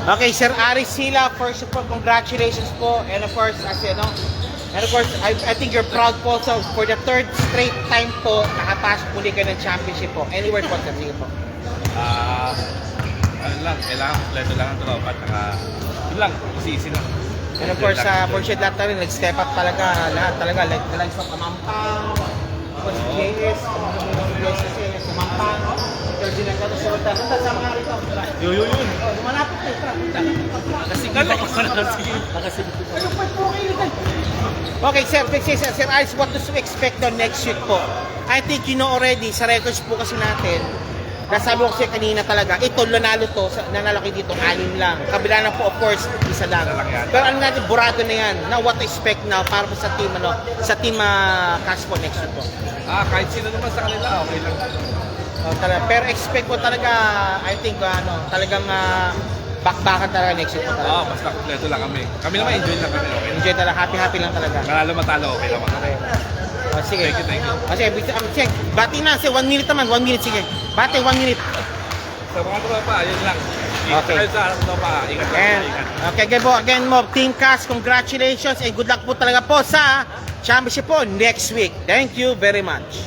Okay, Sir Aris Sila, first of all, congratulations po. And of course, I think you're proud po. So, for the third straight time po, nakapasok muli kayo ng championship po. Any word po, sir? Sige po. Ano lang, kailangan kompleto lang ang tropa at yun lang, easy lang. And of course, for sure lahat na rin, nag-step up talaga, lahat talaga, like the likes of Kamampang, of course, JS, Kamampang, Ferdinand Gato, Sultan, sa mga rito. Yun. Malapit na ito. Nakasigal ako na kasi. Okay, sir, Sir Ice, what to expect on next week po? I think you know already, sa records po kasi natin, nasabi ko kasi kanina talaga, ito, nanalo kayo dito, 6 lang. Kabila na po, of course, isa lang. Pero ano natin, burado na yan. Now, what to expect now para po sa team, Caspo next week po? Kahit sino naman sa kanila, okay lang. Pero expect ko talaga, I think, talagang bakbakan talaga next week po talaga. Basta kompleto lang kami. Kami naman, enjoy lang kami, okay. Enjoy talaga, happy lang talaga. Manalo matalo, okay naman kami. Sige. Thank you. Sige, bati na, 1 minute naman, 1 minute, sige. Bati, 1 minute. Sa mga tropa, yun lang. Okay. Kayo sa harap tropa, ingat. Okay, again mo, Team Cas, congratulations and good luck po talaga po sa championship po next week. Thank you very much.